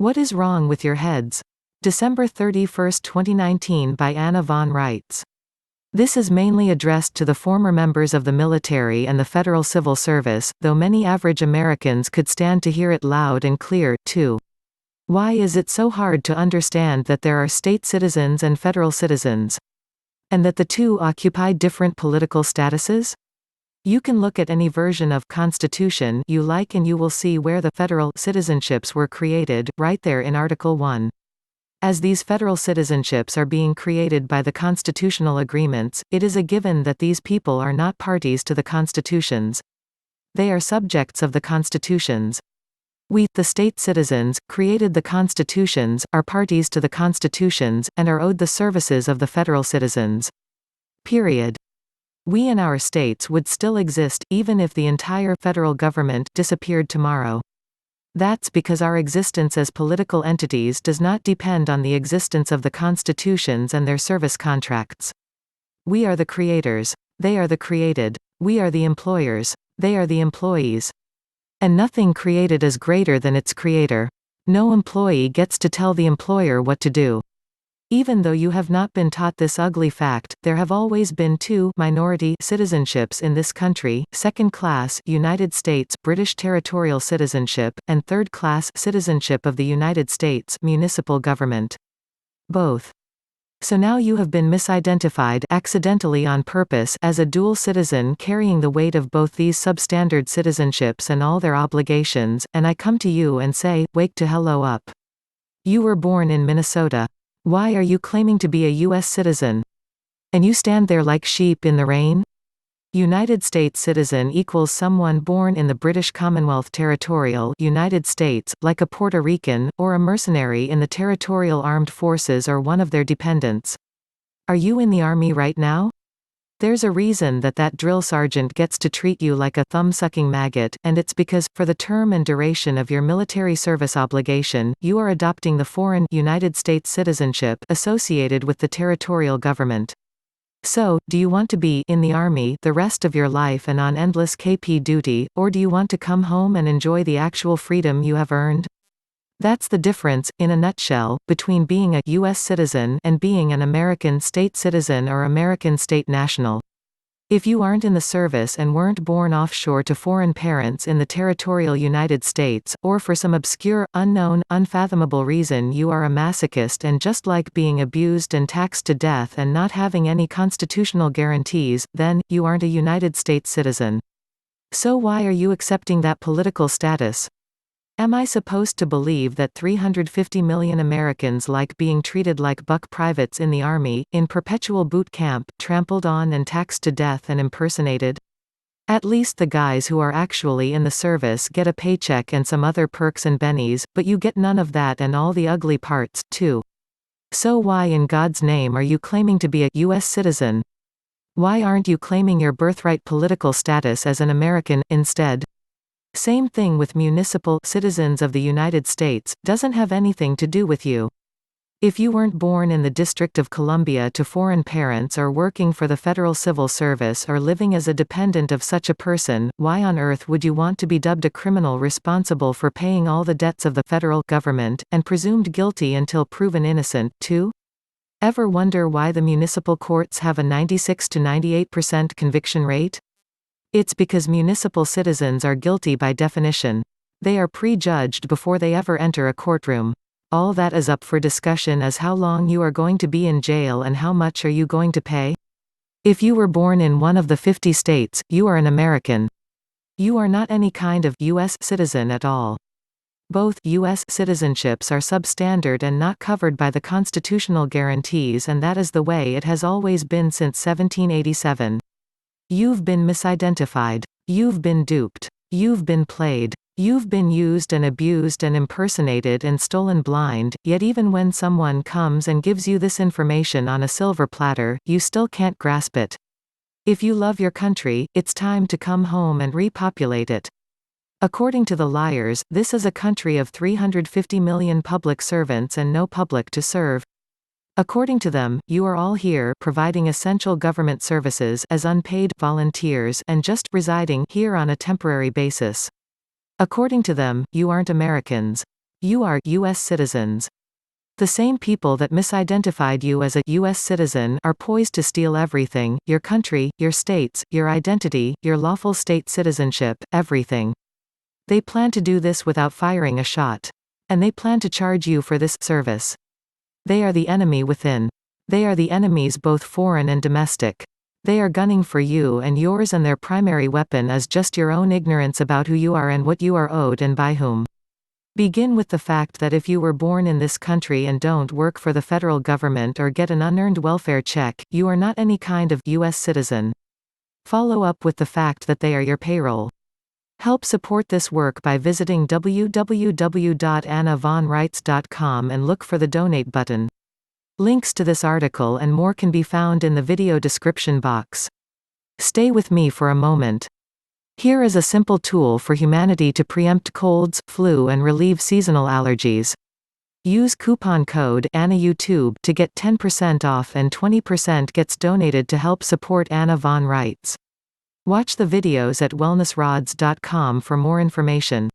What is Wrong with Your Heads? December 31, 2019 by Anna von Reitz. This is mainly addressed to the former members of the military and the federal civil service, though many average Americans could stand to hear it loud and clear, too. Why is it so hard to understand that there are state citizens and federal citizens? And that the two occupy different political statuses? You can look at any version of Constitution you like and you will see where the federal citizenships were created, right there in Article 1. As these federal citizenships are being created by the constitutional agreements, it is a given that these people are not parties to the constitutions. They are subjects of the constitutions. We, the state citizens, created the constitutions, are parties to the constitutions, and are owed the services of the federal citizens. Period. We in our states would still exist, even if the entire federal government disappeared tomorrow. That's because our existence as political entities does not depend on the existence of the constitutions and their service contracts. We are the creators. They are the created. We are the employers. They are the employees. And nothing created is greater than its creator. No employee gets to tell the employer what to do. Even though you have not been taught this ugly fact, there have always been two minority citizenships in this country: second-class United States British territorial citizenship, and third-class citizenship of the United States municipal government. Both. So now you have been misidentified accidentally on purpose as a dual citizen carrying the weight of both these substandard citizenships and all their obligations, and I come to you and say, wake to hello up. You were born in Minnesota. Why are you claiming to be a U.S. citizen? And you stand there like sheep in the rain? United States citizen equals someone born in the British Commonwealth Territorial United States, like a Puerto Rican, or a mercenary in the Territorial Armed Forces or one of their dependents. Are you in the Army right now? There's a reason that that drill sergeant gets to treat you like a thumb-sucking maggot, and it's because, for the term and duration of your military service obligation, you are adopting the foreign United States citizenship associated with the territorial government. So, do you want to be in the Army the rest of your life and on endless KP duty, or do you want to come home and enjoy the actual freedom you have earned? That's the difference, in a nutshell, between being a U.S. citizen and being an American state citizen or American state national. If you aren't in the service and weren't born offshore to foreign parents in the territorial United States, or for some obscure, unknown, unfathomable reason you are a masochist and just like being abused and taxed to death and not having any constitutional guarantees, then, you aren't a United States citizen. So why are you accepting that political status? Am I supposed to believe that 350 million Americans like being treated like buck privates in the Army, in perpetual boot camp, trampled on and taxed to death and impersonated? At least the guys who are actually in the service get a paycheck and some other perks and bennies, but you get none of that and all the ugly parts, too. So why in God's name are you claiming to be a U.S. citizen? Why aren't you claiming your birthright political status as an American, instead? Same thing with municipal citizens of the United States, doesn't have anything to do with you. If you weren't born in the District of Columbia to foreign parents or working for the Federal Civil Service or living as a dependent of such a person, why on earth would you want to be dubbed a criminal responsible for paying all the debts of the federal government, and presumed guilty until proven innocent, too? Ever wonder why the municipal courts have a 96 to 98% conviction rate? It's because municipal citizens are guilty by definition. They are prejudged before they ever enter a courtroom. All that is up for discussion is how long you are going to be in jail and how much are you going to pay. If you were born in one of the 50 states, you are an American. You are not any kind of U.S. citizen at all. Both U.S. citizenships are substandard and not covered by the constitutional guarantees, and that is the way it has always been since 1787. You've been misidentified. You've been duped. You've been played. You've been used and abused and impersonated and stolen blind, yet even when someone comes and gives you this information on a silver platter, you still can't grasp it. If you love your country, it's time to come home and repopulate it. According to the liars, this is a country of 350 million public servants and no public to serve. According to them, you are all here providing essential government services as unpaid volunteers and just residing here on a temporary basis. According to them, you aren't Americans. You are U.S. citizens. The same people that misidentified you as a U.S. citizen are poised to steal everything: your country, your states, your identity, your lawful state citizenship, everything. They plan to do this without firing a shot. And they plan to charge you for this service. They are the enemy within. They are the enemies both foreign and domestic. They are gunning for you and yours, and their primary weapon is just your own ignorance about who you are and what you are owed and by whom. Begin with the fact that if you were born in this country and don't work for the federal government or get an unearned welfare check, you are not any kind of U.S. citizen. Follow up with the fact that they are your payroll. Help support this work by visiting www.annavonreitz.com and look for the donate button. Links to this article and more can be found in the video description box. Stay with me for a moment. Here is a simple tool for humanity to preempt colds, flu, and relieve seasonal allergies. Use coupon code ANNAYouTube to get 10% off, and 20% gets donated to help support Anna Von Reitz. Watch the videos at wellnessrods.com for more information.